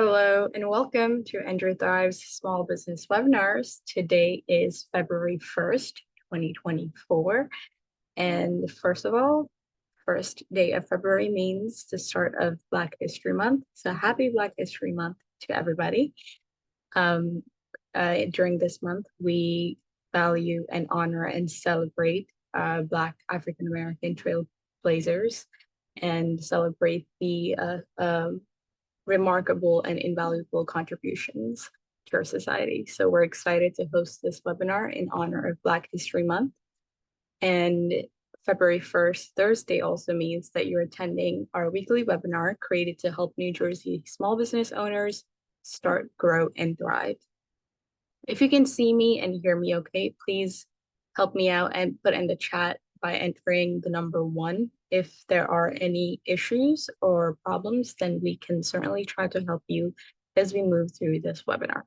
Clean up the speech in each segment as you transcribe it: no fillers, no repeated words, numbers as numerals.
Hello and welcome to NJ Thrive's Small Business Webinars. Today is February 1st, 2024. And first of all, first day of February means the start of Black History Month. So happy Black History Month to everybody. During this month, we value and honor and celebrate Black African American trailblazers and celebrate the remarkable and invaluable contributions to our society. So we're excited to host this webinar in honor of Black History Month. And February 1st, Thursday, also means that you're attending our weekly webinar created to help New Jersey small business owners start, grow, and thrive. If you can see me and hear me okay, please help me out and put in the chat by entering the number 1. If there are any issues or problems, then we can certainly try to help you as we move through this webinar.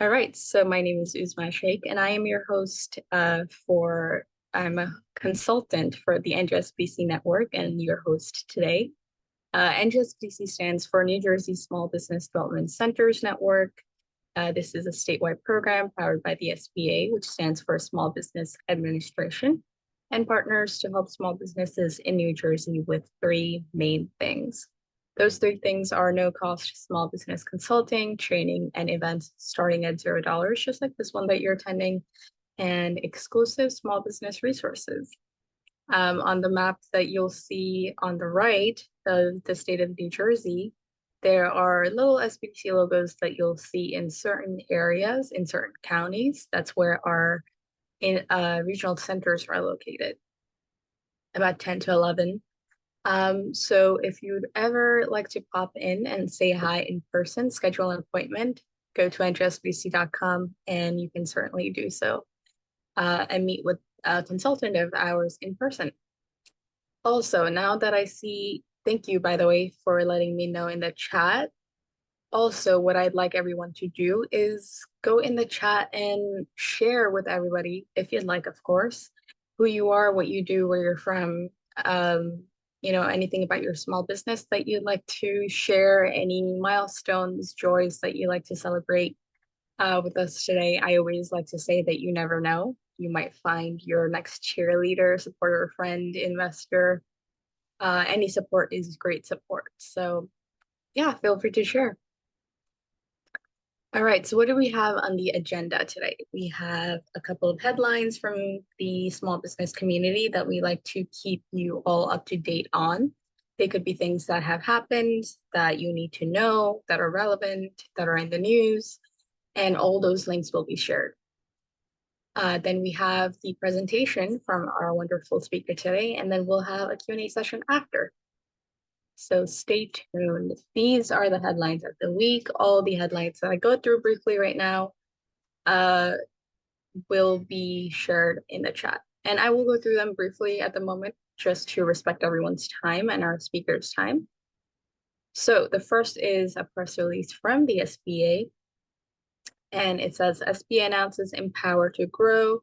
All right, so my name is Uzma Sheikh, and I am your host I'm a consultant for the NJSBDC network and your host today. NJSBDC stands for New Jersey Small Business Development Centers Network. This is a statewide program powered by the SBA, which stands for Small Business Administration, and partners to help small businesses in New Jersey with 3 main things. Those 3 things are no-cost small business consulting, training, and events starting at $0, just like this one that you're attending, and exclusive small business resources. On the map that you'll see on the right of the state of New Jersey, there are little SBDC logos that you'll see in certain areas, in certain counties. That's where our regional centers are located, about 10 to 11. So if you'd ever like to pop in and say hi in person, schedule an appointment, go to njsbdc.com and you can certainly do so and meet with a consultant of ours in person. Also, now that I see, thank you, by the way, for letting me know in the chat. Also, what I'd like everyone to do is go in the chat and share with everybody, if you'd like, of course, who you are, what you do, where you're from, anything about your small business that you'd like to share, any milestones, joys that you like to celebrate with us today. I always like to say that you never know. You might find your next cheerleader, supporter, friend, investor. Any support is great support. So yeah, feel free to share. All right, so what do we have on the agenda today? We have a couple of headlines from the small business community that we like to keep you all up to date on. They could be things that have happened, that you need to know, that are relevant, that are in the news, and all those links will be shared. Then we have the presentation from our wonderful speaker today, and then we'll have a Q&A session after. So stay tuned. These are the headlines of the week. All the headlines that I go through briefly right now will be shared in the chat. And I will go through them briefly at the moment, just to respect everyone's time and our speaker's time. So the first is a press release from the SBA. And it says, SBA announces Empower to Grow,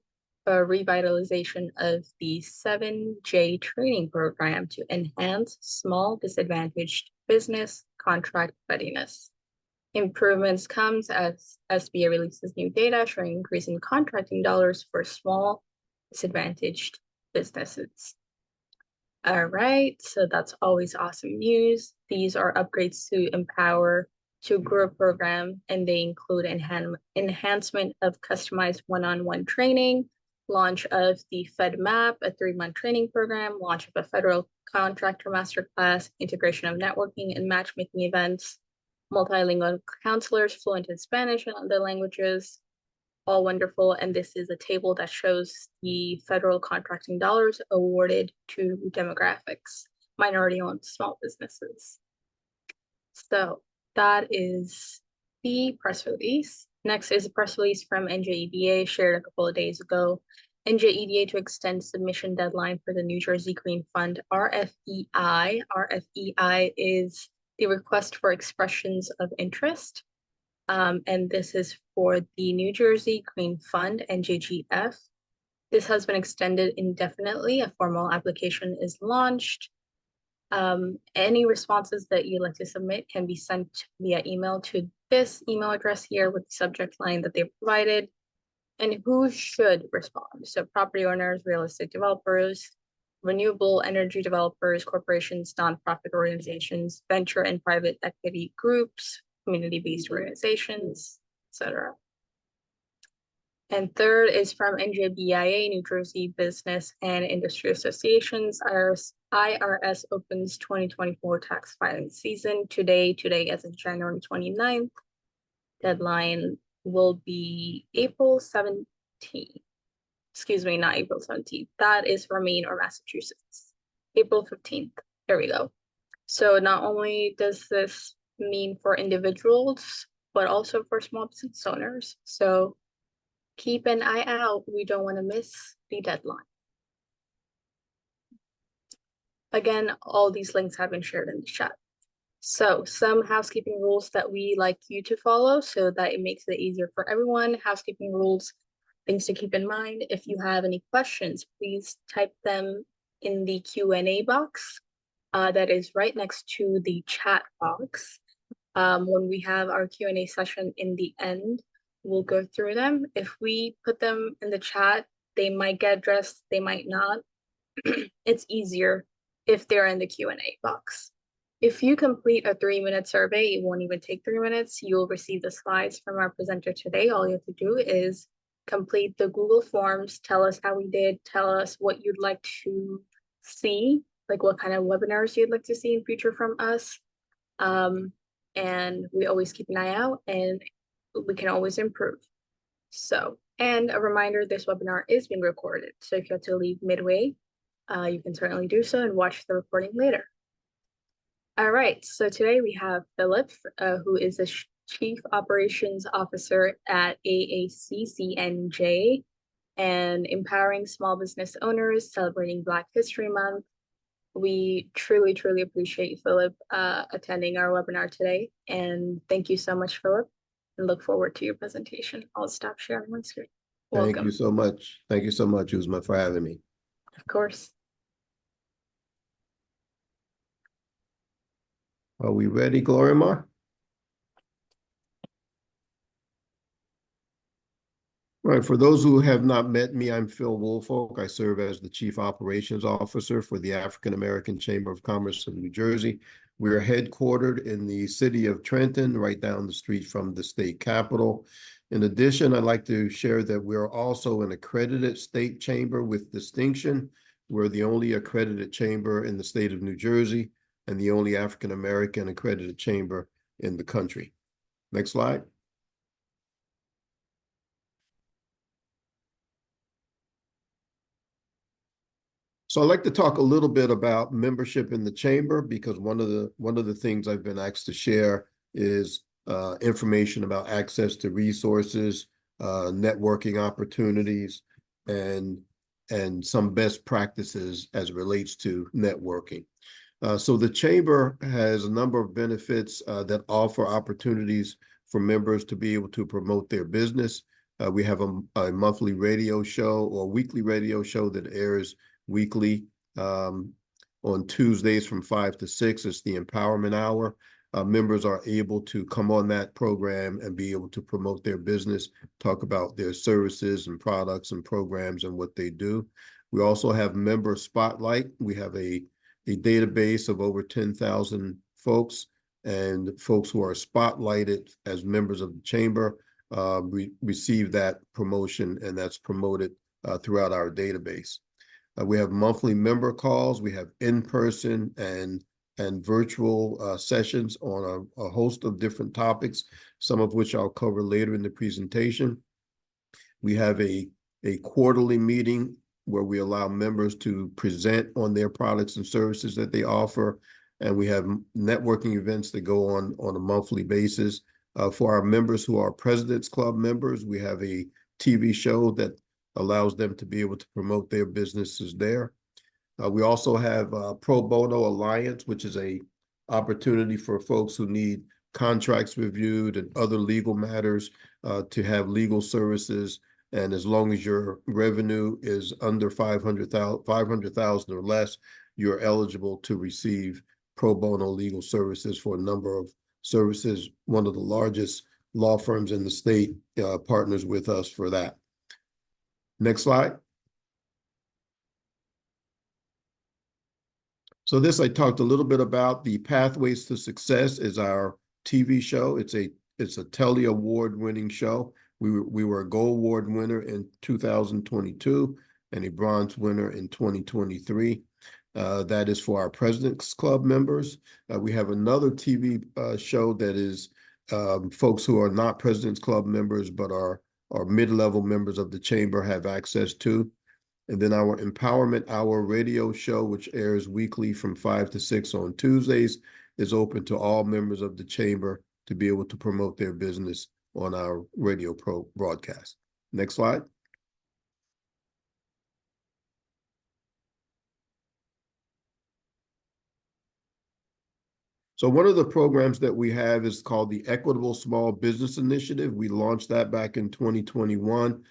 a revitalization of the 7J training program to enhance small disadvantaged business contract readiness. Improvements comes as SBA releases new data showing increase in contracting dollars for small disadvantaged businesses. All right, so that's always awesome news. These are upgrades to Empower to Grow program, and they include enhancement of customized one-on-one training, launch of the FedMap, a 3-month training program, launch of a federal contractor masterclass, integration of networking and matchmaking events, multilingual counselors fluent in Spanish and other languages, all wonderful. And this is a table that shows the federal contracting dollars awarded to demographics, minority-owned small businesses. So that is the press release. Next is a press release from NJEDA shared a couple of days ago. NJEDA to extend submission deadline for the New Jersey Green Fund RFEI. RFEI is the request for expressions of interest. And this is for the New Jersey Green Fund, NJGF. This has been extended indefinitely. A formal application is launched. Any responses that you'd like to submit can be sent via email to this email address here with the subject line that they provided. And who should respond? So property owners, real estate developers, renewable energy developers, corporations, nonprofit organizations, venture and private equity groups, community-based organizations, etc. And third is from NJBIA, New Jersey Business and Industry Associations. IRS opens 2024 tax filing season today as of January 29th. Deadline will be April 17th. Excuse me, not April 17th. That is for Maine or Massachusetts. April 15th. There we go. So not only does this mean for individuals, but also for small business owners. So keep an eye out. We don't want to miss the deadline. Again, all these links have been shared in the chat. So some housekeeping rules that we like you to follow so that it makes it easier for everyone. Housekeeping rules, things to keep in mind. If you have any questions, please type them in the Q&A box that is right next to the chat box. When we have our Q&A session in the end, we'll go through them. If we put them in the chat, they might get addressed, they might not. It's easier if they're in the Q&A box. If you complete a 3-minute survey, it won't even take 3 minutes. You'll receive the slides from our presenter today. All you have to do is complete the Google Forms, tell us how we did, tell us what you'd like to see, like what kind of webinars you'd like to see in future from us. And we always keep an eye out and we can always improve. So, and a reminder, this webinar is being recorded. So if you have to leave midway, you can certainly do so and watch the recording later. All right, so today we have Phillip, who is the Chief Operations Officer at AACCNJ and empowering small business owners celebrating Black History Month. We truly, truly appreciate Phillip attending our webinar today. And thank you so much, Phillip, and look forward to your presentation. I'll stop sharing my screen. Welcome. Thank you so much. Thank you so much, Uzma, for having me. Of course. Are we ready, Glorimar? All right, for those who have not met me, I'm Phil Woolfolk. I serve as the Chief Operations Officer for the African American Chamber of Commerce of New Jersey. We're headquartered in the city of Trenton, right down the street from the state capitol. In addition, I'd like to share that we're also an accredited state chamber with distinction. We're the only accredited chamber in the state of New Jersey and the only African American accredited chamber in the country. Next slide. So I'd like to talk a little bit about membership in the chamber, because one of the things I've been asked to share is information about access to resources, networking opportunities, and some best practices as it relates to networking. So the chamber has a number of benefits that offer opportunities for members to be able to promote their business. We have a monthly radio show or weekly radio show that airs weekly on Tuesdays from 5 to 6. It's the Empowerment Hour. Members are able to come on that program and be able to promote their business, talk about their services and products and programs and what they do. We also have Member Spotlight. We have a database of over 10,000 folks, and folks who are spotlighted as members of the chamber receive that promotion, and that's promoted throughout our database. We have monthly member calls. We have in-person and virtual sessions on a host of different topics, some of which I'll cover later in the presentation. We have a quarterly meeting where we allow members to present on their products and services that they offer. And we have networking events that go on a monthly basis. For our members who are President's Club members, we have a TV show that allows them to be able to promote their businesses there. We also have Pro Bono Alliance, which is a opportunity for folks who need contracts reviewed and other legal matters to have legal services. And as long as your revenue is under $500,000 or less, you're eligible to receive pro bono legal services for a number of services. One of the largest law firms in the state partners with us for that. Next slide. So this I talked a little bit about. The Pathways to Success is our TV show. It's a Telly Award winning show. We were a Gold Award winner in 2022 and a Bronze winner in 2023. That is for our President's Club members. We have another TV show that is folks who are not President's Club members but are mid-level members of the Chamber have access to. And then our Empowerment Hour radio show, which airs weekly from 5 to 6 on Tuesdays, is open to all members of the Chamber to be able to promote their business on our radio broadcast. Next slide. So one of the programs that we have is called the Equitable Small Business Initiative. We launched that back in 2021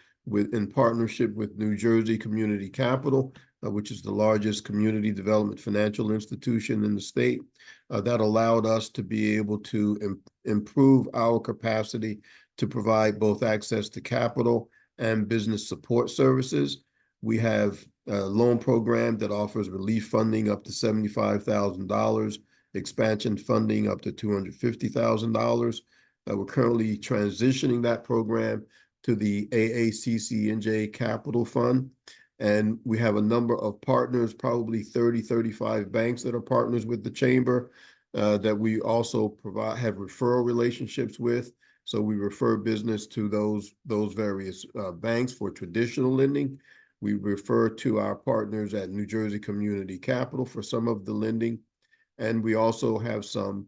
in partnership with New Jersey Community Capital, which is the largest community development financial institution in the state. That allowed us to be able to improve our capacity to provide both access to capital and business support services. We have a loan program that offers relief funding up to $75,000, expansion funding up to $250,000. We're currently transitioning that program to the AACCNJ Capital Fund. And we have a number of partners, probably 30, 35 banks that are partners with the Chamber that we also have referral relationships with. So we refer business to those various banks for traditional lending. We refer to our partners at New Jersey Community Capital for some of the lending. And we also have some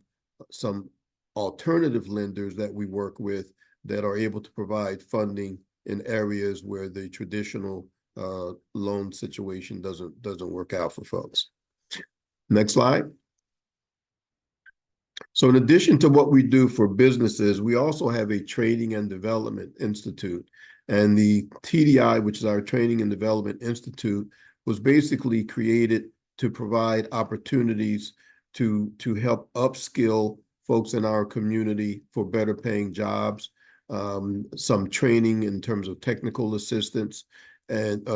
alternative lenders that we work with that are able to provide funding in areas where the traditional loan situation doesn't work out for folks. Next slide. So in addition to what we do for businesses, we also have a Training and Development Institute. And the TDI, which is our Training and Development Institute, was basically created to provide opportunities to help upskill folks in our community for better paying jobs, some training in terms of technical assistance and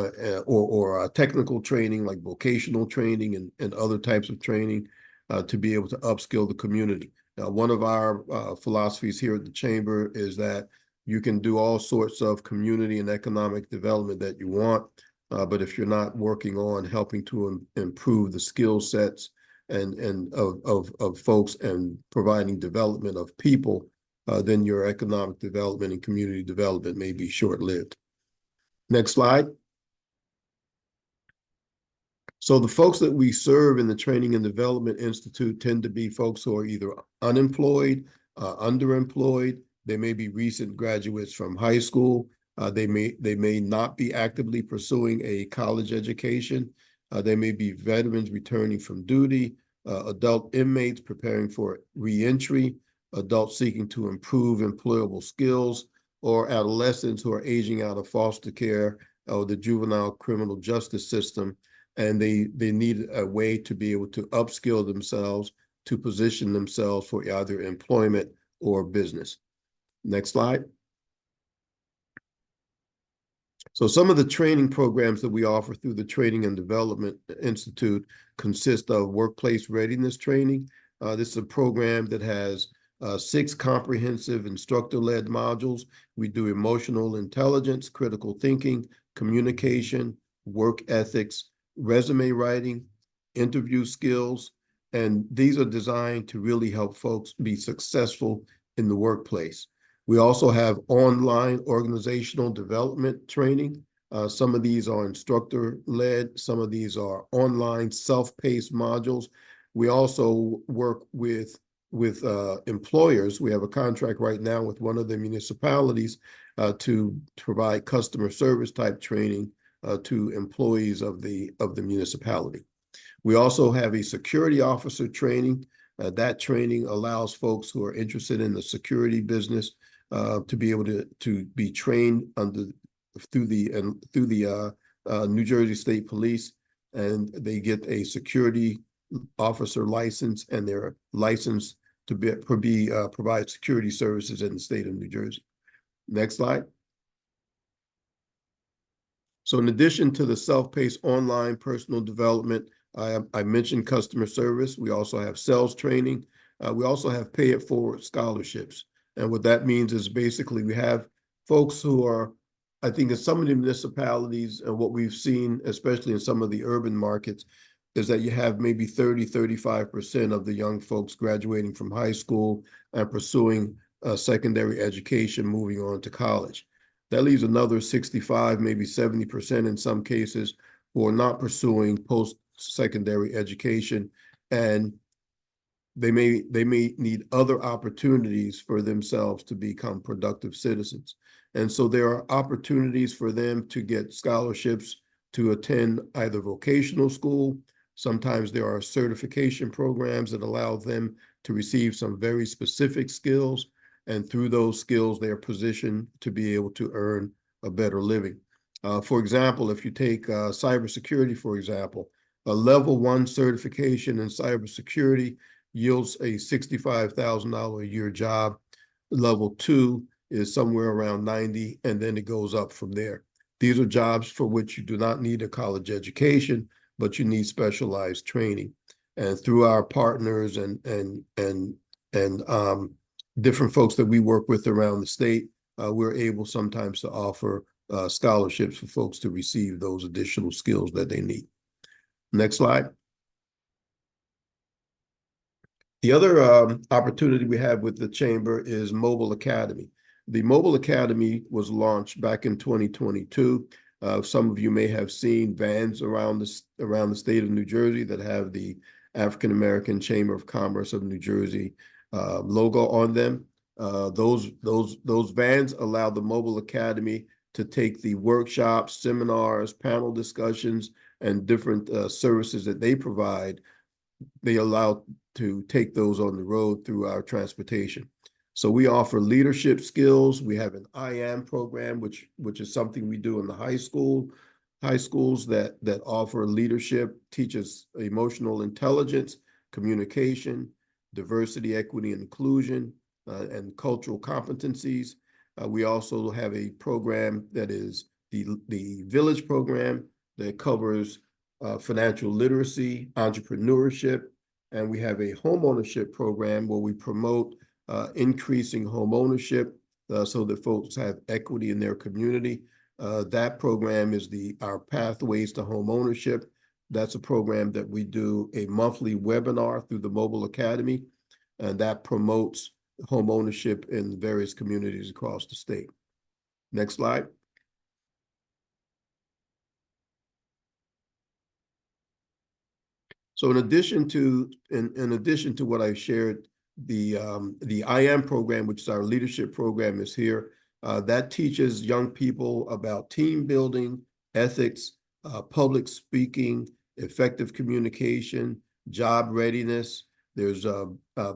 or technical training like vocational training and other types of training to be able to upskill the community. Now, one of our philosophies here at the Chamber is that you can do all sorts of community and economic development that you want, but if you're not working on helping to improve the skill sets and of folks and providing development of people, then your economic development and community development may be short-lived. Next slide. So the folks that we serve in the Training and Development Institute tend to be folks who are either unemployed, underemployed. They may be recent graduates from high school. They may not be actively pursuing a college education. They may be veterans returning from duty, adult inmates preparing for reentry, adults seeking to improve employable skills, or adolescents who are aging out of foster care or the juvenile criminal justice system, and they need a way to be able to upskill themselves to position themselves for either employment or business. Next slide. So some of the training programs that we offer through the Training and Development Institute consist of workplace readiness training. This is a program that has 6 comprehensive instructor-led modules. We do emotional intelligence, critical thinking, communication, work ethics, resume writing, interview skills, and these are designed to really help folks be successful in the workplace. We also have online organizational development training. Some of these are instructor-led. Some of these are online self-paced modules. We also work with employers. We have a contract right now with one of the municipalities to provide customer service type training to employees of the municipality. We also have a security officer training. That training allows folks who are interested in the security business to be able to be trained through the New Jersey State Police and they get a security officer license, and they're licensed to provide security services in the state of New Jersey. Next slide. So in addition to the self-paced online personal development, I mentioned customer service. We also have sales training. We also have pay it forward scholarships. And what that means is basically we have folks who are, I think in some of the municipalities, and what we've seen, especially in some of the urban markets, is that you have maybe 35% of the young folks graduating from high school and pursuing secondary education, moving on to college. That leaves another 65, maybe 70% in some cases, who are not pursuing post-secondary education, and they may need other opportunities for themselves to become productive citizens. And so there are opportunities for them to get scholarships to attend either vocational school. Sometimes there are certification programs that allow them to receive some very specific skills, and through those skills, they are positioned to be able to earn a better living. For example, if you take cybersecurity, for example, a level 1 certification in cybersecurity yields a $65,000 a year job. Level 2 is somewhere around 90, and then it goes up from there. These are jobs for which you do not need a college education, but you need specialized training. And through our partners and different folks that we work with around the state, we're able sometimes to offer scholarships for folks to receive those additional skills that they need. Next slide. The other opportunity we have with the Chamber is Mobile Academy. The Mobile Academy was launched back in 2022. Some of you may have seen vans around the state of New Jersey that have the African American Chamber of Commerce of New Jersey logo on them. Those vans allow the Mobile Academy to take the workshops, seminars, panel discussions, and different services that they provide. They allow to take those on the road through our transportation. So we offer leadership skills. We have an IAM program, which is something we do in the high schools that offer leadership, teaches emotional intelligence, communication, diversity, equity, and inclusion, and cultural competencies. We also have a program that is the Village program that covers financial literacy, entrepreneurship, and we have a homeownership program where we promote increasing homeownership so that folks have equity in their community. That program is our Pathways to Homeownership. That's a program that we do a monthly webinar through the Mobile Academy, and that promotes homeownership in various communities across the state. Next slide. So in addition to what I shared, the IAM program, which is our leadership program, is here. That teaches young people about team building, ethics, public speaking, effective communication, job readiness. There's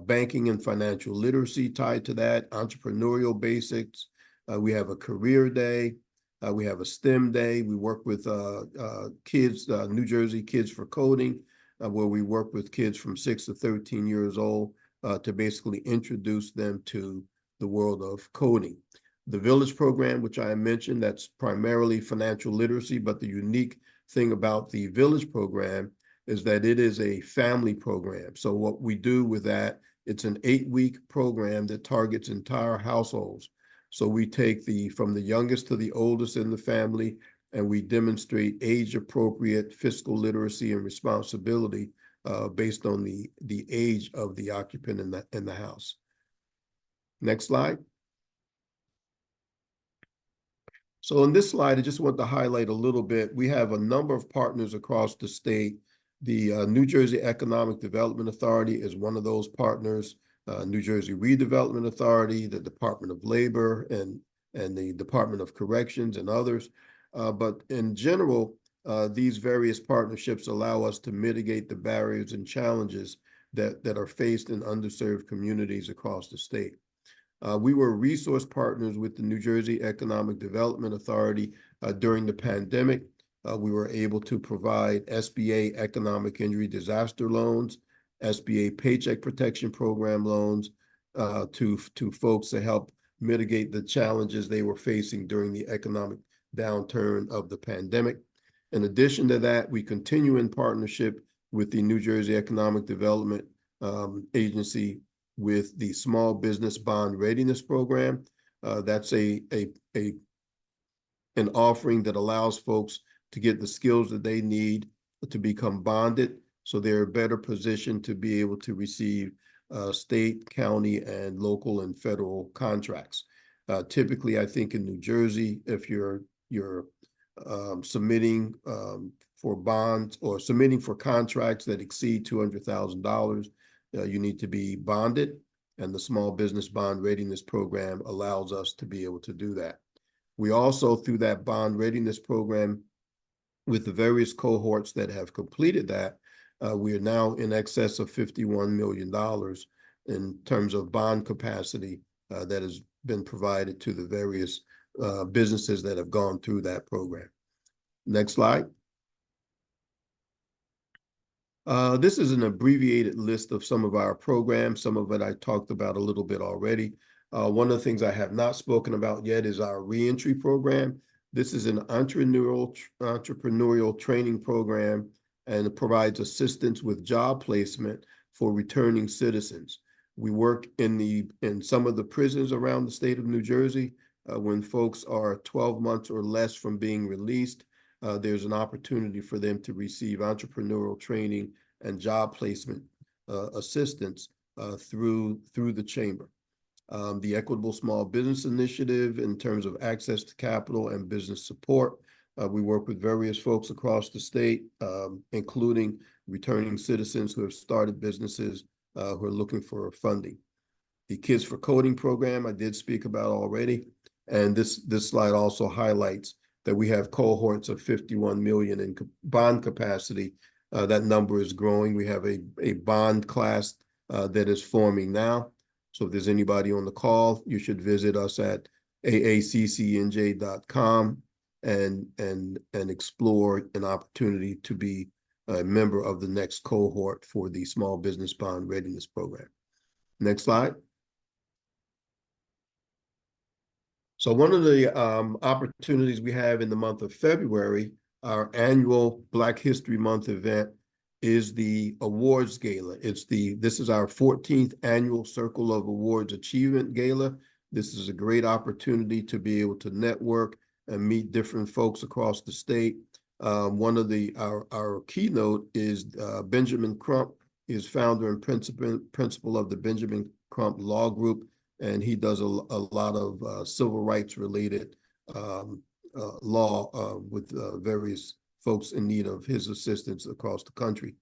banking and financial literacy tied to that, entrepreneurial basics. We have a career day. We have a STEM day. We work with kids, New Jersey Kids for Coding, where we work with kids from 6 to 13 years old to basically introduce them to the world of coding. The Village program, which I mentioned, that's primarily financial literacy, but the unique thing about the Village program is that it is a family program. So what we do with that, it's an 8-week program that targets entire households. So we take from the youngest to the oldest in the family, and we demonstrate age-appropriate fiscal literacy and responsibility based on the age of the occupant in the house. Next slide. So in this slide, I just want to highlight a little bit. We have a number of partners across the state. The New Jersey Economic Development Authority is one of those partners. New Jersey Redevelopment Authority, the Department of Labor, and the Department of Corrections, and others. But in general, these various partnerships allow us to mitigate the barriers and challenges that are faced in underserved communities across the state. We were resource partners with the New Jersey Economic Development Authority during the pandemic. We were able to provide SBA economic injury disaster loans, SBA Paycheck Protection Program loans to folks to help mitigate the challenges they were facing during the economic downturn of the pandemic. In addition to that, we continue in partnership with the New Jersey Economic Development Agency with the Small Business Bond Readiness Program. That's an offering that allows folks to get the skills that they need to become bonded, so they're better positioned to be able to receive state, county, and local and federal contracts. Typically, I think in New Jersey, if you're submitting for bonds or submitting for contracts that exceed $200,000, you need to be bonded, and the Small Business Bond Readiness Program allows us to be able to do that. We also, through that bond readiness program, with the various cohorts that have completed that, we are now in excess of $51 million in terms of bond capacity that has been provided to the various businesses that have gone through that program. Next slide. This is an abbreviated list of some of our programs. Some of it I talked about a little bit already. One of the things I have not spoken about yet is our reentry program. This is an entrepreneurial training program, and it provides assistance with job placement for returning citizens. We work in some of the prisons around the state of New Jersey. When folks are 12 months or less from being released, there's an opportunity for them to receive entrepreneurial training and job placement assistance through the chamber. The Equitable Small Business Initiative, in terms of access to capital and business support. We work with various folks across the state, including returning citizens who have started businesses who are looking for funding. The Kids for Coding program I did speak about already. And this slide also highlights that we have cohorts of 51 million in bond capacity. That number is growing. We have a bond class that is forming now. So if there's anybody on the call, you should visit us at AACCNJ.com and explore an opportunity to be a member of the next cohort for the Small Business Bond Readiness Program. Next slide. So one of the opportunities we have in the month of February, our annual Black History Month event, is the awards gala. This is our 14th annual Circle of Awards Achievement Gala. This is a great opportunity to be able to network and meet different folks across the state. One of our keynote is Benjamin Crump, is founder and principal of the Benjamin Crump Law Group, and he does a lot of civil rights related law with various folks in need of his assistance across the country.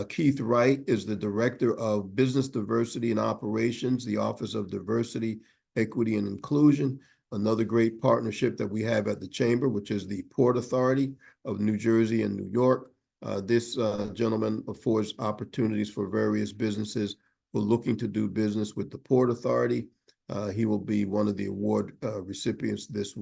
Keith Wright is the Director of Business Diversity and Operations, the Office of Diversity, Equity, and Inclusion. Another great partnership that we have at the Chamber, which is the Port Authority of New Jersey and New York. This gentleman affords opportunities for various businesses who are looking to do business with the Port Authority. He will be one of the award recipients this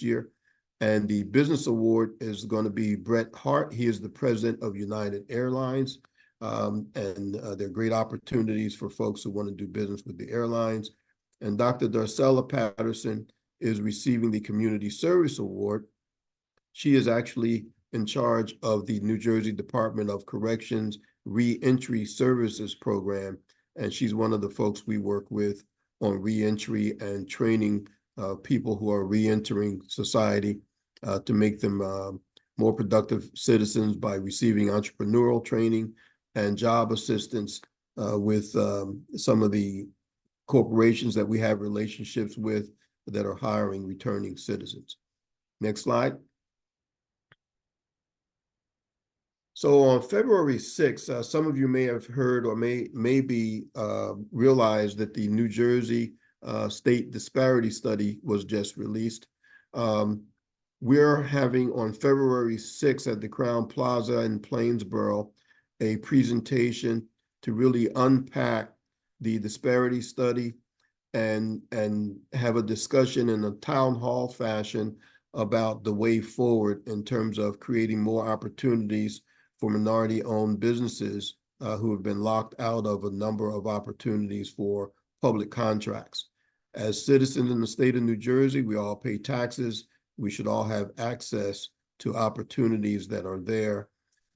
year. And the business award is going to be Brett Hart. He is the president of United Airlines. And there are great opportunities for folks who want to do business with the airlines. And Dr. Darcella Patterson is receiving the Community Service Award. She is actually in charge of the New Jersey Department of Corrections Reentry Services Program. And she's one of the folks we work with on reentry and training people who are reentering society to make them more productive citizens by receiving entrepreneurial training and job assistance with some of the corporations that we have relationships with that are hiring returning citizens. Next slide. So on February 6th, some of you may have heard or may be realized that the New Jersey State Disparity Study was just released. We're having on February 6th at the Crowne Plaza in Plainsboro a presentation to really unpack the disparity study and have a discussion in a town hall fashion about the way forward in terms of creating more opportunities for minority-owned businesses who have been locked out of a number of opportunities for public contracts. As citizens in the state of New Jersey, we all pay taxes. We should all have access to opportunities that are there,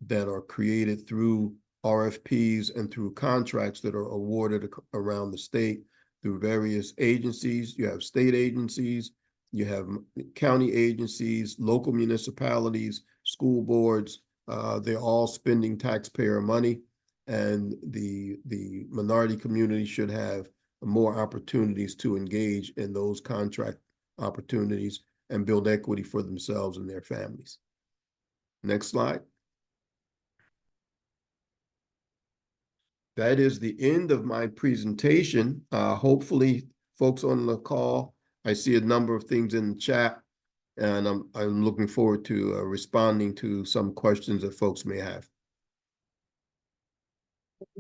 that are created through RFPs and through contracts that are awarded around the state through various agencies. You have state agencies, you have county agencies, local municipalities, school boards. They're all spending taxpayer money, and the minority community should have more opportunities to engage in those contract opportunities and build equity for themselves and their families. Next slide. That is the end of my presentation. Hopefully, folks on the call, I see a number of things in the chat, and I'm looking forward to responding to some questions that folks may have.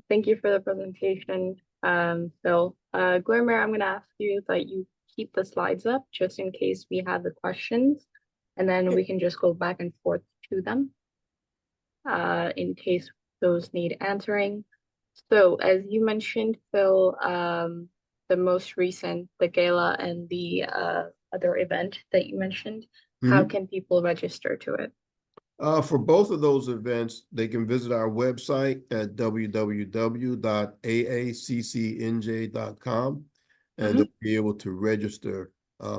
Thank you for the presentation, Phil. Gloria, I'm going to ask you that you keep the slides up just in case we have the questions, and then we can just go back and forth to them in case those need answering. So as you mentioned, Phil, the most recent, the gala and the other event that you mentioned, how can people register to it? For both of those events, they can visit our website at www.AACCNJ.com, and they'll be able to register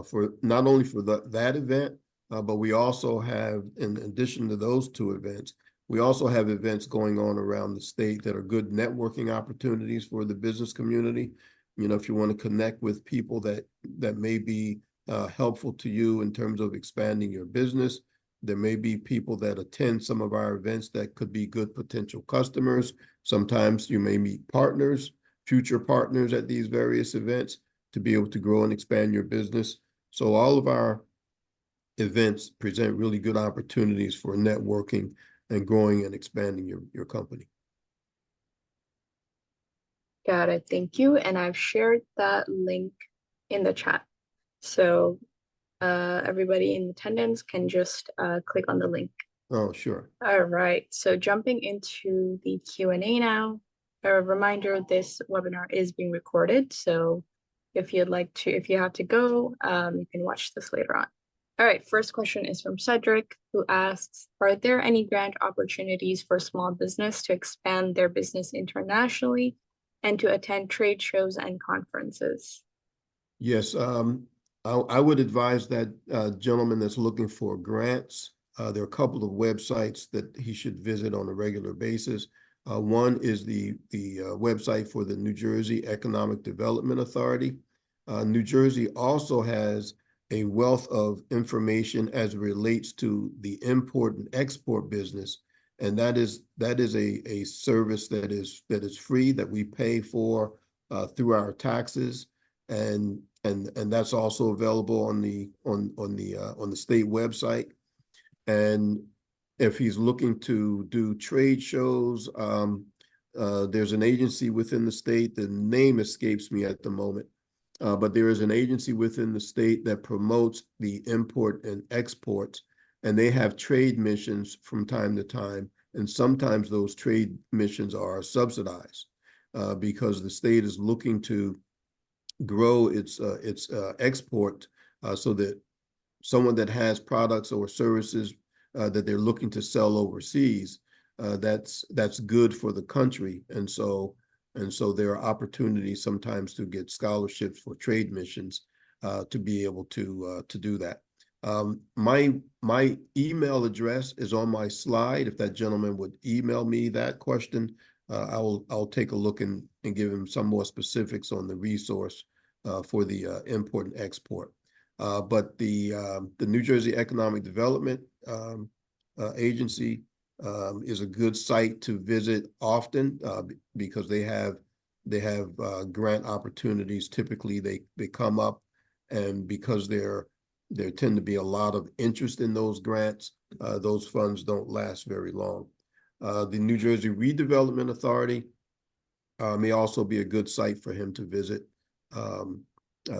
for not only for that event, but we also have, in addition to those two events, we also have events going on around the state that are good networking opportunities for the business community. You know, if you want to connect with people that may be helpful to you in terms of expanding your business. There may be people that attend some of our events that could be good potential customers. Sometimes you may meet partners, future partners at these various events to be able to grow and expand your business. So all of our events present really good opportunities for networking and growing and expanding your company. Got it. Thank you. And I've shared that link in the chat. So everybody in attendance can just click on the link. Oh, sure. All right. So jumping into the Q&A now. A reminder, this webinar is being recorded. So if you have to go, you can watch this later on. All right. First question is from Cedric, who asks, are there any grant opportunities for small business to expand their business internationally and to attend trade shows and conferences? Yes, I would advise that gentleman that's looking for grants. There are a couple of websites that he should visit on a regular basis. One is the website for the New Jersey Economic Development Authority. New Jersey also has a wealth of information as it relates to the import and export business. And that is a service that is free, that we pay for through our taxes, and that's also available on the state website. And if he's looking to do trade shows, there's an agency within the state. The name escapes me at the moment, but there is an agency within the state that promotes the import and exports. And they have trade missions from time to time. And sometimes those trade missions are subsidized because the state is looking to grow its export so that someone that has products or services that they're looking to sell overseas, that's good for the country. And so there are opportunities sometimes to get scholarships for trade missions to be able to do that. My email address is on my slide. If that gentleman would email me that question, I'll take a look and give him some more specifics on the resource for the import and export. But the New Jersey Economic Development Agency is a good site to visit often because they have grant opportunities. Typically, they come up, and because there tend to be a lot of interest in those grants, those funds don't last very long. The New Jersey Redevelopment Authority may also be a good site for him to visit,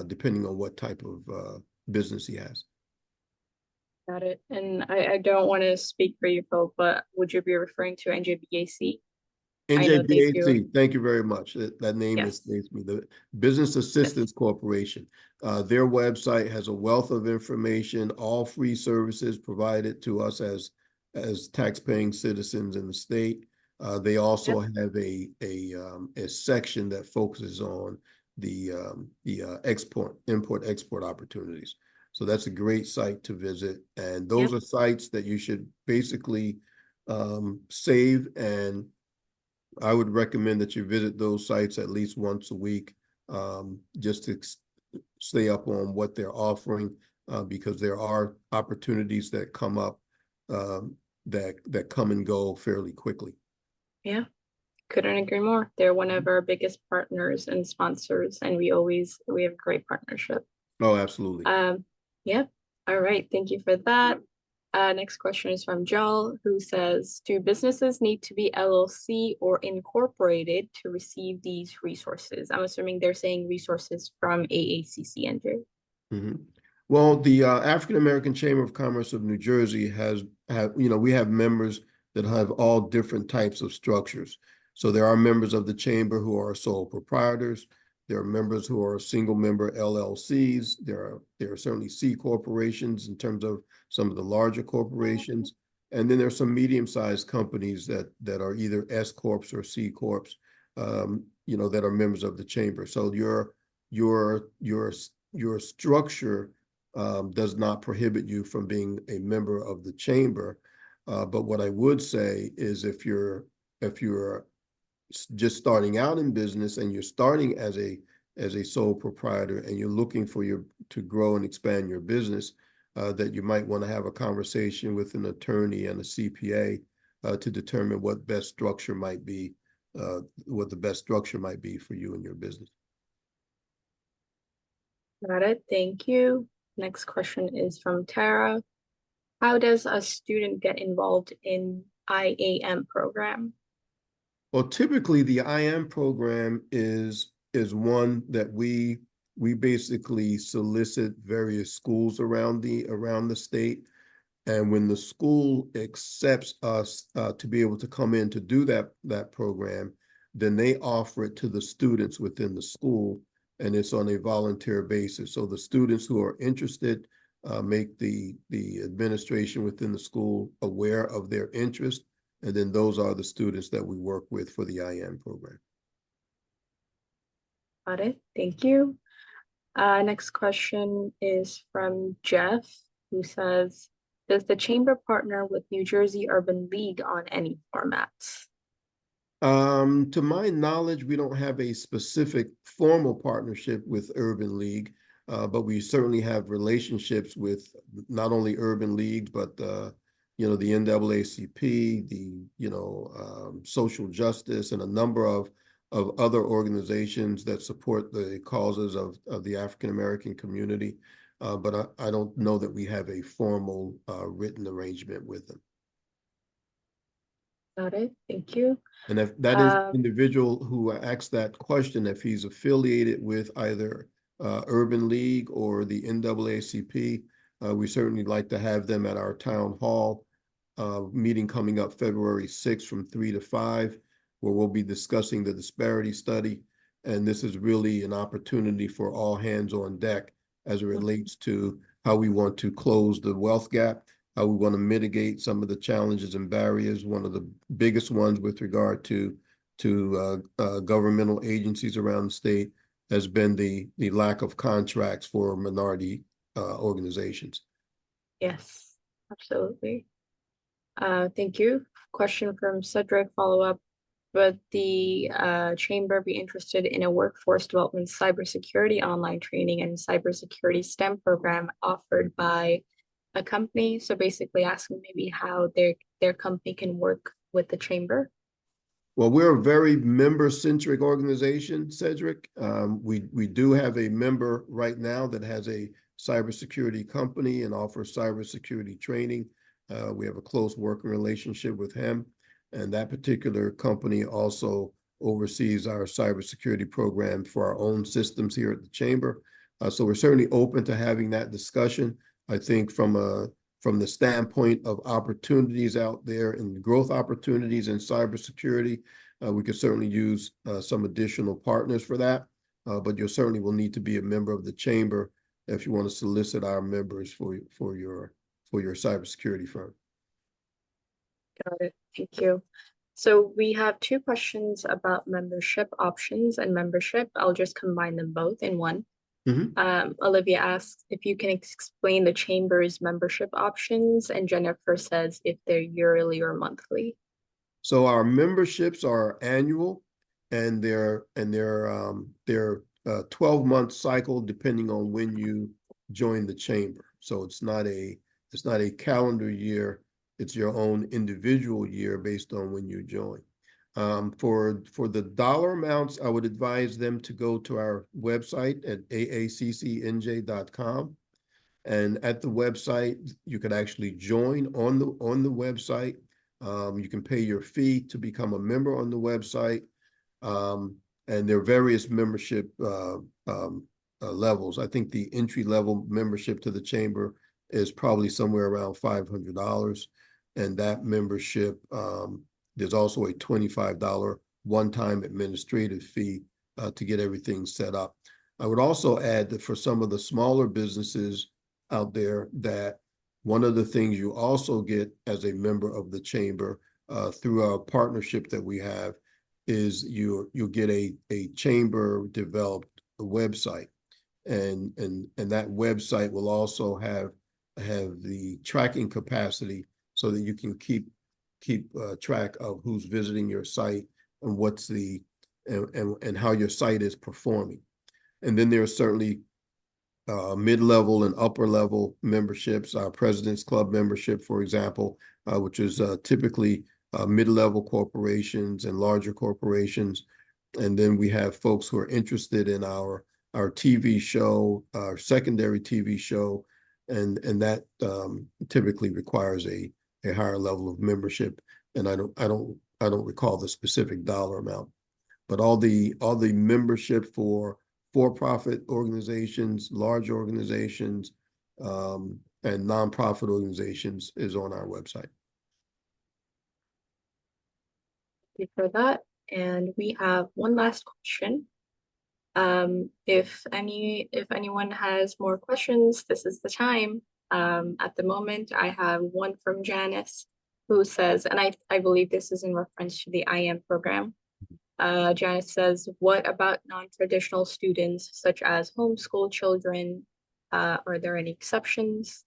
depending on what type of business he has. Got it. And I don't want to speak for you, Phil, but would you be referring to NJBAC? I know they do. NJBAC, thank you very much. That name Yes. escapes me. The Business Yes. Assistance Corporation. Their website has a wealth of information, all free services provided to us as tax-paying citizens in the state. They also Yep. have a section that focuses on the import-export opportunities. So that's a great site to visit. And those Yep. are sites that you should basically save, and I would recommend that you visit those sites at least once a week, just to stay up on what they're offering, because there are opportunities that come up, that come and go fairly quickly. Yeah. Couldn't agree more. They're one of our biggest partners and sponsors, and we have a great partnership. Oh, absolutely. Um, yep. All right. Thank you for that. Next question is from Joel, who says, do businesses need to be LLC or incorporated to receive these resources? I'm assuming they're saying resources from AACCNJ. Mhm. Well, the African American Chamber of Commerce of New Jersey we have members that have all different types of structures. So there are members of the chamber who are sole proprietors. There are members who are single member LLCs. There are certainly C corporations in terms of some of the larger corporations. And then there's some medium-sized companies that are either S corps or C corps, that are members of the chamber. So your structure does not prohibit you from being a member of the chamber. But what I would say is if you're just starting out in business and you're starting as a sole proprietor and you're looking to grow and expand your business, that you might want to have a conversation with an attorney and a CPA to determine what the best structure might be for you and your business. Got it. Thank you. Next question is from Tara. How does a student get involved in IAM program? Well, typically the IM program is one that we basically solicit various schools around the state. And when the school accepts us to be able to come in to do that program, then they offer it to the students within the school, and it's on a volunteer basis. So the students who are interested make the administration within the school aware of their interest, and then those are the students that we work with for the IM program. Got it. Thank you. Next question is from Jeff, who says, does the chamber partner with New Jersey Urban League on any formats? To my knowledge, we don't have a specific formal partnership with Urban League, but we certainly have relationships with not only Urban League, but the NAACP, social justice, and a number of other organizations that support the causes of the African American community. But I don't know that we have a formal written arrangement with them. Got it. Thank you. And if that is the individual who asked that question, if he's affiliated with either Urban League or the NAACP, we certainly like to have them at our town hall meeting coming up February 6th from 3 to 5, where we'll be discussing the disparity study. And this is really an opportunity for all hands on deck as it relates to how we want to close the wealth gap, how we want to mitigate some of the challenges and barriers. One of the biggest ones with regard to governmental agencies around the state has been the lack of contracts for minority organizations. Yes, absolutely. Thank you. Question from Cedric, follow-up. Would the chamber be interested in a workforce development cybersecurity online training and cybersecurity STEM program offered by a company? So basically asking maybe how their company can work with the chamber. Well, we're a very member-centric organization, Cedric. We do have a member right now that has a cybersecurity company and offers cybersecurity training. We have a close working relationship with him, and that particular company also oversees our cybersecurity program for our own systems here at the chamber. So we're certainly open to having that discussion. I think from from the standpoint of opportunities out there and growth opportunities in cybersecurity, we could certainly use some additional partners for that. But you certainly will need to be a member of the chamber if you want to solicit our members for your cybersecurity firm. Got it. Thank you. So we have two questions about membership options and membership. I'll just combine them both in one. Olivia asks if you can explain the chamber's membership options, and Jennifer says if they're yearly or monthly. So our memberships are annual, and they're 12-month cycle depending on when you join the chamber. So it's not a calendar year. It's your own individual year based on when you join. For the dollar amounts, I would advise them to go to our website at AACCNJ.com. And at the website, you can actually join on the website. You can pay your fee to become a member on the website. And there are various membership levels. I think the entry level membership to the chamber is probably somewhere around $500. And that membership, there's also a $25 one-time administrative fee to get everything set up. I would also add that for some of the smaller businesses out there, that one of the things you also get as a member of the chamber through our partnership that we have is you'll get a chamber developed website, and that website will also have the tracking capacity so that you can keep track of who's visiting your site and what's and how your site is performing. And then there are certainly mid-level and upper-level memberships. Our President's Club membership, for example, which is typically mid-level corporations and larger corporations. And then we have folks who are interested in our TV show, our secondary TV show, and that typically requires a higher level of membership. And I don't recall the specific dollar amount, but all the membership for-profit organizations, large organizations, and nonprofit organizations is on our website. Thank you for that. And we have one last question. If anyone has more questions, this is the time. At the moment, I have one from Janice, who says, and I believe this is in reference to the IM program. Janice says, what about non-traditional students such as homeschool children? Are there any exceptions?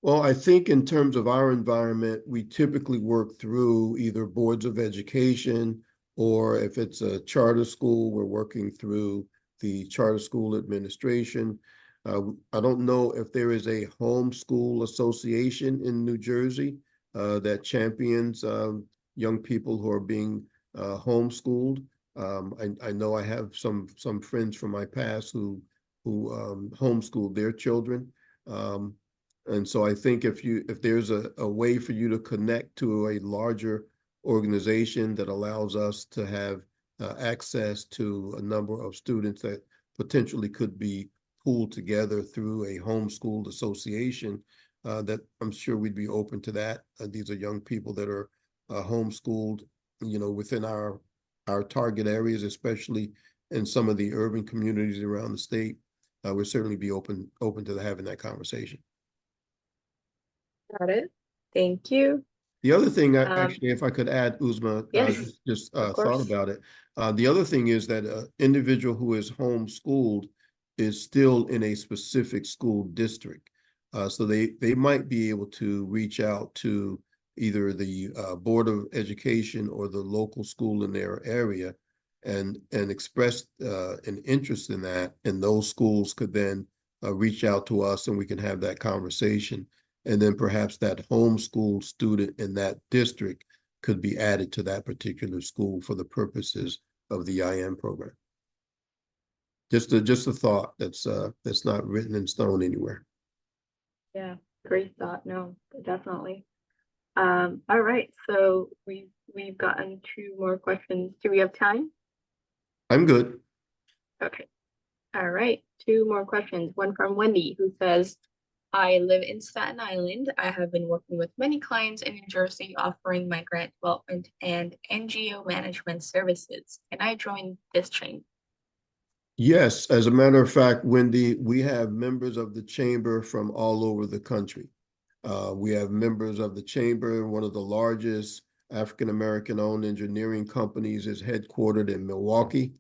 Well, I think in terms of our environment, we typically work through either boards of education, or if it's a charter school, we're working through the charter school administration. I don't know if there is a homeschool association in New Jersey that champions young people who are being homeschooled. I know I have some friends from my past who homeschooled their children. And so I think if there's a way for you to connect to a larger organization that allows us to have access to a number of students that potentially could be pooled together through a homeschooled association, that I'm sure we'd be open to that. These are young people that are homeschooled, within our target areas, especially in some of the urban communities around the state. We'll certainly be open to having that conversation. Got it. Thank you. The other thing, actually, if I could add, Uzma, Yes, just of thought course. about it. The other thing is that an individual who is homeschooled is still in a specific school district. So they might be able to reach out to either the Board of Education or the local school in their area and express an interest in that. And those schools could then reach out to us, and we can have that conversation. And then perhaps that homeschool student in that district could be added to that particular school for the purposes of the IM program. Just a thought that's not written in stone anywhere. Yeah, great thought. No, definitely. All right, so we've gotten two more questions. Do we have time? I'm good. Okay. All right, two more questions. One from Wendy, who says, I live in Staten Island. I have been working with many clients in New Jersey offering my grant development and NGO management services. Can I join this chain? Yes, as a matter of fact, Wendy, we have members of the chamber from all over the country. We have members of the chamber. One of the largest African-American owned engineering companies is headquartered in Milwaukee.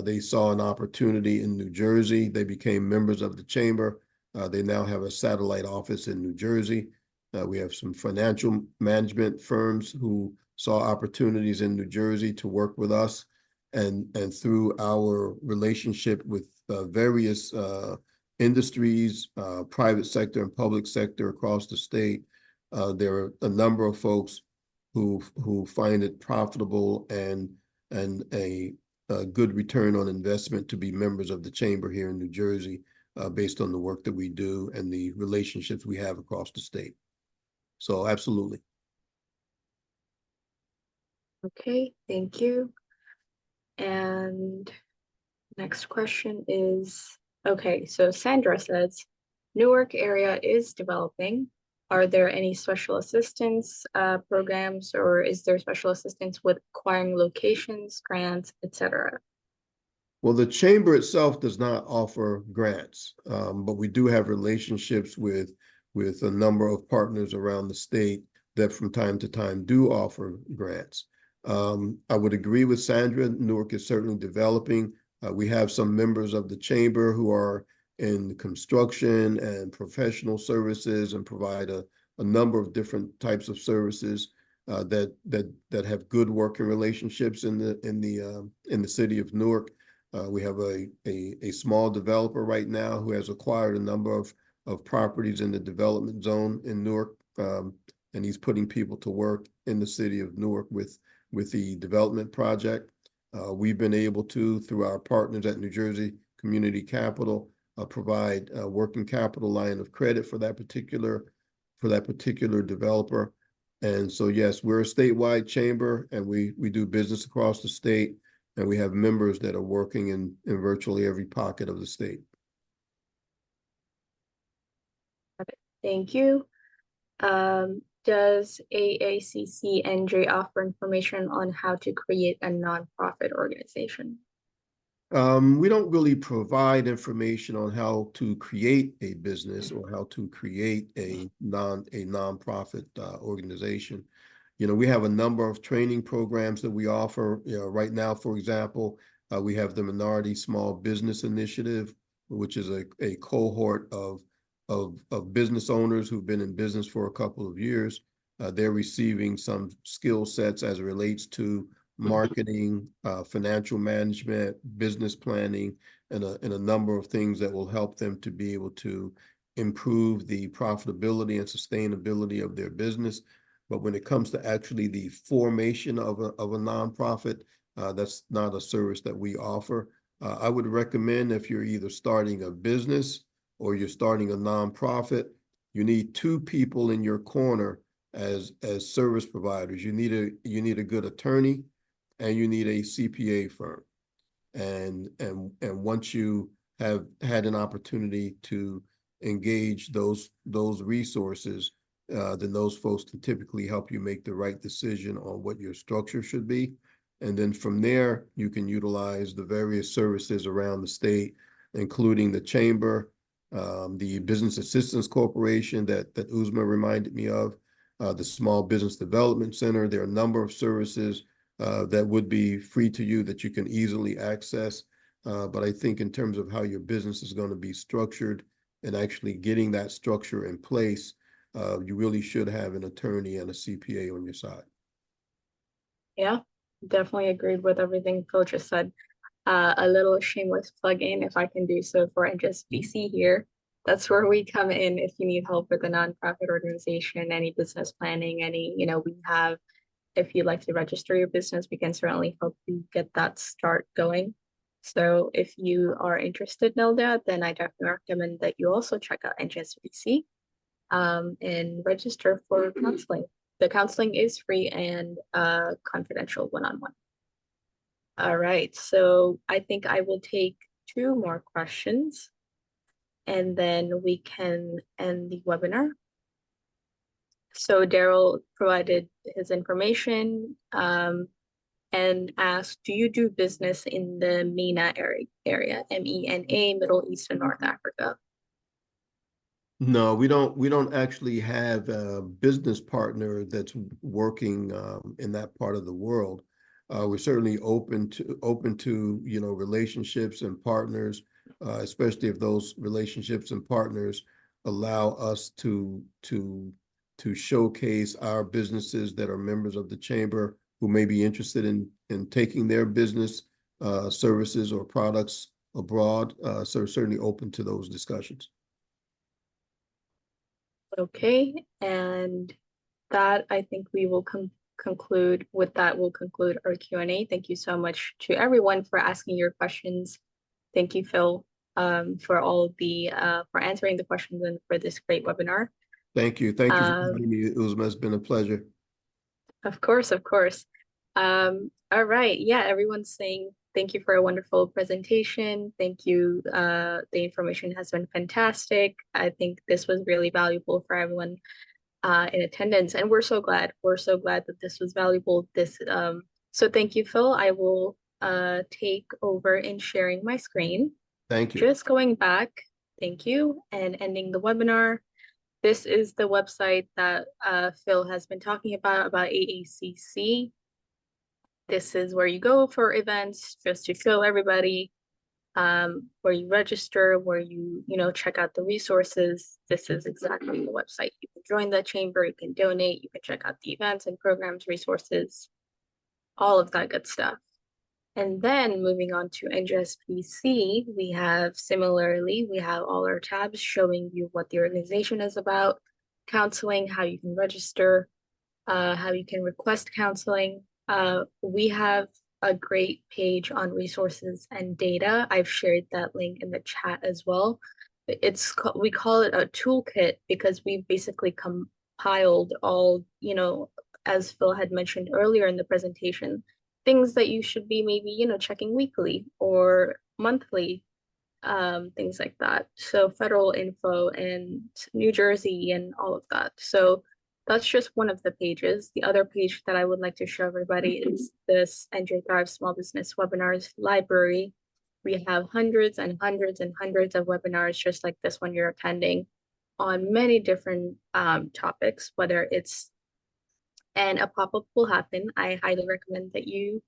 They saw an opportunity in New Jersey. They became members of the chamber. They now have a satellite office in New Jersey. We have some financial management firms who saw opportunities in New Jersey to work with us. And through our relationship with various industries, private sector and public sector across the state, there are a number of folks who find it profitable and a good return on investment to be members of the chamber here in New Jersey, based on the work that we do and the relationships we have across the state. So absolutely. Okay, thank you. And next question is, okay, so Sandra says, Newark area is developing. Are there any special assistance programs, or is there special assistance with acquiring locations, grants, etc.? Well, the chamber itself does not offer grants, but we do have relationships with a number of partners around the state that from time to time do offer grants. I would agree with Sandra. Newark is certainly developing. We have some members of the chamber who are in construction and professional services and provide a number of different types of services that have good working relationships in the city of Newark. We have a small developer right now who has acquired a number of properties in the development zone in Newark, and he's putting people to work in the city of Newark with the development project. We've been able to, through our partners at New Jersey Community Capital, provide a working capital line of credit for that particular developer. And so, yes, we're a statewide chamber, and we do business across the state. And we have members that are working in virtually every pocket of the state. Thank you. Does AACCNJ offer information on how to create a nonprofit organization? We don't really provide information on how to create a business or how to create a nonprofit organization. We have a number of training programs that we offer. Right now, for example, we have the Minority Small Business Initiative, which is a cohort of business owners who've been in business for a couple of years. They're receiving some skill sets as it relates to marketing, financial management, business planning, and a number of things that will help them to be able to improve the profitability and sustainability of their business. But when it comes to actually the formation of a nonprofit, that's not a service that we offer. I would recommend, if you're either starting a business or you're starting a nonprofit, you need two people in your corner as service providers. You need a good attorney, and you need a CPA firm. And once you have had an opportunity to engage those resources, then those folks can typically help you make the right decision on what your structure should be. And then from there, you can utilize the various services around the state, including the chamber, the Business Assistance Corporation that Uzma reminded me of, the Small Business Development Center. There are a number of services that would be free to you that you can easily access. But I think in terms of how your business is going to be structured and actually getting that structure in place, you really should have an attorney and a CPA on your side. Yeah, definitely agreed with everything Phil just said. A little shameless plug-in, if I can do so, for NJSBDC here. That's where we come in if you need help with a nonprofit organization, any business planning, we have, if you'd like to register your business, we can certainly help you get that start going. So if you are interested, Nilda, then I definitely recommend that you also check out NJSBDC and register for counseling. The counseling is free and confidential one-on-one. All right, so I think I will take two more questions. and then we can end the webinar. So Daryl provided his information and asked, do you do business in the MENA area, MENA, Middle East and North Africa? No, we don't actually have a business partner that's working in that part of the world. We're certainly open to relationships and partners, especially if those relationships and partners allow us to showcase our businesses that are members of the chamber who may be interested in taking their business services or products abroad. So certainly open to those discussions. Okay, and that I think we will conclude with that. We'll conclude our Q&A. Thank you so much to everyone for asking your questions. Thank you, Phil, for all of the for answering the questions and for this great webinar. Thank you. Thank you for having me. It's been a pleasure. Of course, of course. All right. Yeah, everyone's saying thank you for a wonderful presentation. Thank you. The information has been fantastic. I think this was really valuable for everyone in attendance, and we're so glad. We're so glad that this was valuable. So thank you, Phil. I will take over in sharing my screen. Thank you. Just going back, thank you, and ending the webinar. This is the website that Phil has been talking about AACC. This is where you go for events, just to show everybody where you register, where you check out the resources. This is exactly the website. You can join the chamber, you can donate, you can check out the events and programs, resources, all of that good stuff. And then moving on to NJSBDC, we have all our tabs showing you what the organization is about, counseling, how you can register, how you can request counseling. We have a great page on resources and data. I've shared that link in the chat as well. We call it a toolkit because we've basically compiled all, as Phil had mentioned earlier in the presentation, things that you should be maybe, checking weekly or monthly, things like that. So federal info and New Jersey and all of that. So that's just one of the pages. The other page that I would like to show everybody is this NJ Thrive Small Business Webinars Library. We have hundreds and hundreds and hundreds of webinars just like this one you're attending on many different topics, and a pop-up will happen. I highly recommend that you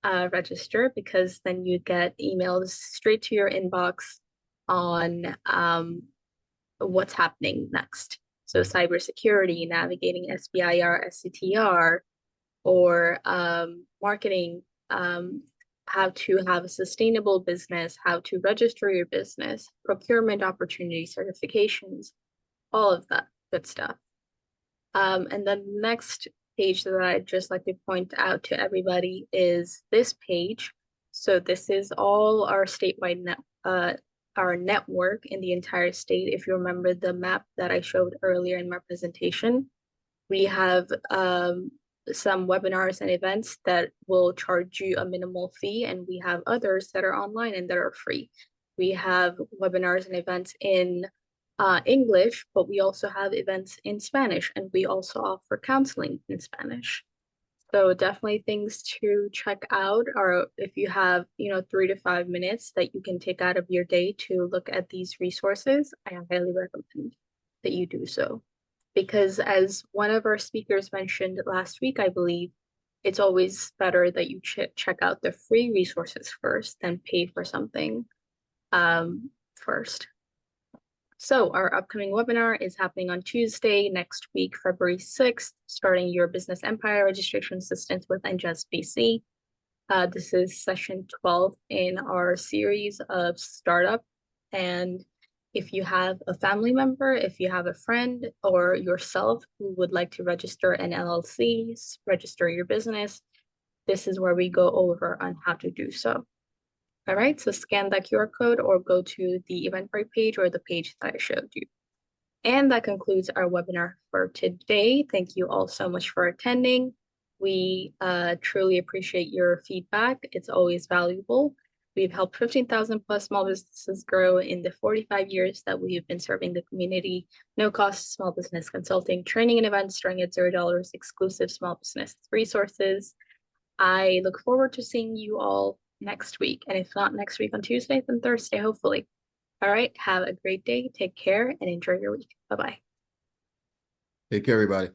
register because then you get emails straight to your inbox on what's happening next. So cybersecurity, navigating SBIR, SCTR, or marketing, how to have a sustainable business, how to register your business, procurement opportunities, certifications, all of that good stuff. And then the next page that I'd just like to point out to everybody is this page. So this is all our statewide our network in the entire state. If you remember the map that I showed earlier in my presentation, we have some webinars and events that will charge you a minimal fee, and we have others that are online and that are free. We have webinars and events in English, but we also have events in Spanish, and we also offer counseling in Spanish. So definitely things to check out, or if you have 3 to 5 minutes that you can take out of your day to look at these resources, I highly recommend that you do so. Because as one of our speakers mentioned last week, I believe, it's always better that you check out the free resources first than pay for something first. So our upcoming webinar is happening on Tuesday next week, February 6th, starting your business empire registration assistance with NJSBDC. This is session 12 in our series of startup. And if you have a family member, if you have a friend or yourself who would like to register an LLC, register your business, this is where we go over on how to do so. All right, so scan that QR code or go to the Eventbrite page or the page that I showed you. And that concludes our webinar for today. Thank you all so much for attending. We truly appreciate your feedback. It's always valuable. We've helped 15,000 plus small businesses grow in the 45 years that we've been serving the community. No cost small business consulting, training and events starting at $0, exclusive small business resources. I look forward to seeing you all next week. And if not next week on Tuesday, then Thursday, hopefully. All right. Have a great day. Take care and enjoy your week. Bye-bye. Take care, everybody.